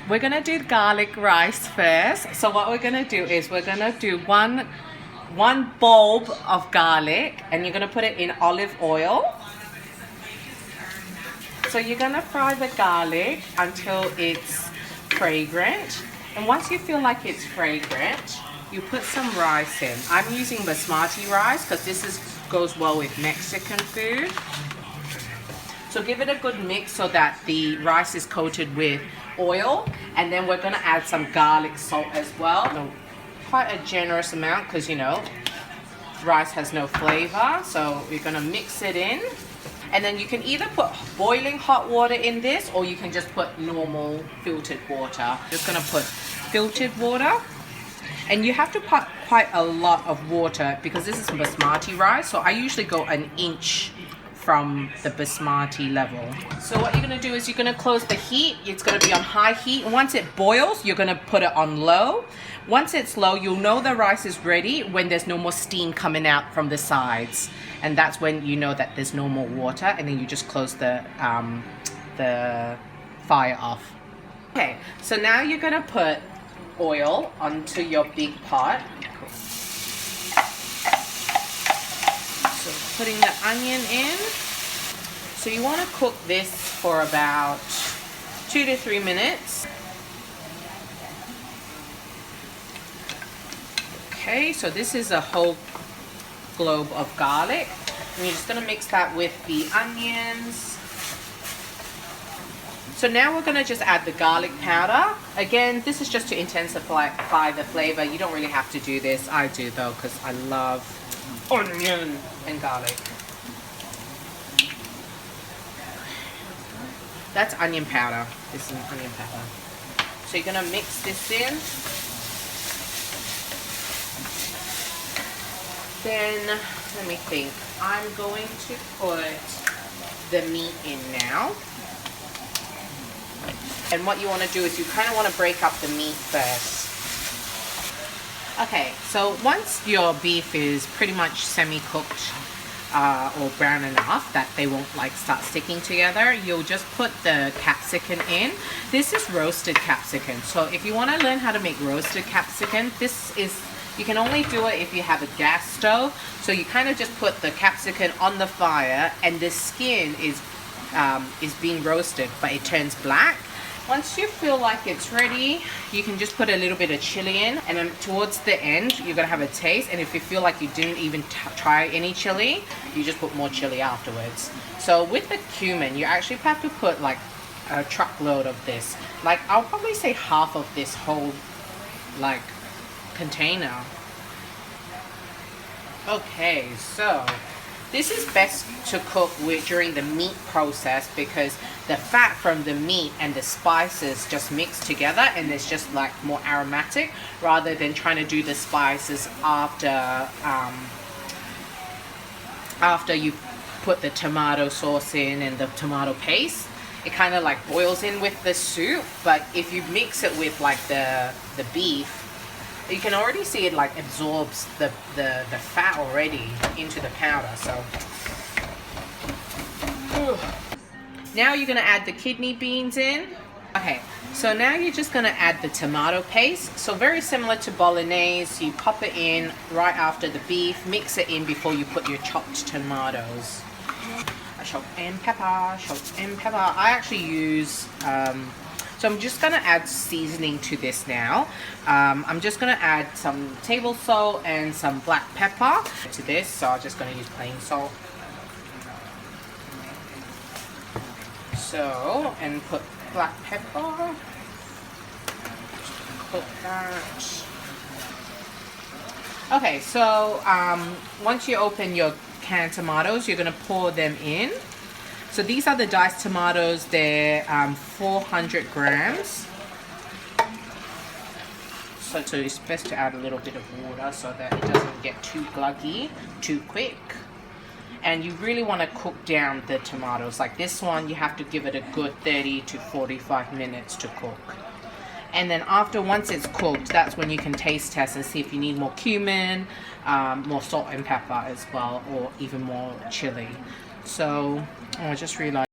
we're gonna do garlic rice first. So what we're gonna do is we're gonna do one bulb of garlic, and you're gonna put it in olive oil. So you're gonna fry the garlic until it's fragrant, and once you feel like it's fragrant, you put some rice in. I'm using basmati rice because goes well with Mexican food. So give it a good mix so that the rice is coated with oil, and then we're gonna add some garlic salt as well. So quite a generous amount because you know rice has no flavor, so we're gonna mix it in. And then you can either put boiling hot water in this, or you can just put normal filtered water. Just gonna put filtered water, and you have to put quite a lot of water because this is basmati rice, so I usually go an inch from the basmati level. So what you're gonna do is you're gonna close the heat. It's gonna be on high heat. Once it boils, you're gonna put it on low. Once it's low, you'll know the rice is ready when there's no more steam coming out from the sides. And that's when you know that there's no more water, and then you just close the fire off. Okay, so now you're gonna put oil onto your big pot. So putting the onion in. So you want to cook this for about 2 to 3 minutes. Okay, so this is a whole clove of garlic. And you're just going to mix that with the onions. So now we're going to just add the garlic powder. Again, this is just to intensify the flavor. You don't really have to do this. I do though, because I love onion and garlic. That's onion powder. This is onion powder. So you're going to mix this in. Then, let me think. I'm going to put the meat in now. And what you want to do is you kind of want to break up the meat first. Okay, so once your beef is pretty much semi-cooked or brown enough that they won't like start sticking together, you'll just put the capsicum in. This is roasted capsicum. So if you want to learn how to make roasted capsicum, you can only do it if you have a gas stove. So you kind of just put the capsicum on the fire, and the skin is being roasted, but it turns black. Once you feel like it's ready, you can just put a little bit of chili in, and then towards the end, you're gonna have a taste. And if you feel like you didn't even try any chili, you just put more chili afterwards. So with the cumin, you actually have to put like a truckload of this. Like I'll probably say half of this whole like container. Okay, so this is best to cook during the meat process because the fat from the meat and the spices just mix together, and it's just like more aromatic rather than trying to do the spices after you put the tomato sauce in and the tomato paste. It kind of like boils in with the soup, but if you mix it with like the beef, you can already see it like absorbs the fat already into the powder. So now you're gonna add the kidney beans in. Okay, so now you're just gonna add the tomato paste. So very similar to bolognese, you pop it in right after the beef, mix it in before you put your chopped tomatoes. Salt and pepper, salt and pepper. I actually use so I'm just gonna add seasoning to this now. I'm just gonna add some table salt and some black pepper to this. So I'm just gonna use plain salt. So, and put black pepper. Cook that. Okay, so once you open your canned tomatoes, you're gonna pour them in. So these are the diced tomatoes. They're 400 grams. So it's best to add a little bit of water so that it doesn't get too gluggy too quick. And you really want to cook down the tomatoes. Like this one, you have to give it a good 30 to 45 minutes to cook. And then once it's cooked, that's when you can taste test and see if you need more cumin, more salt and pepper as well, or even more chili. So I just realized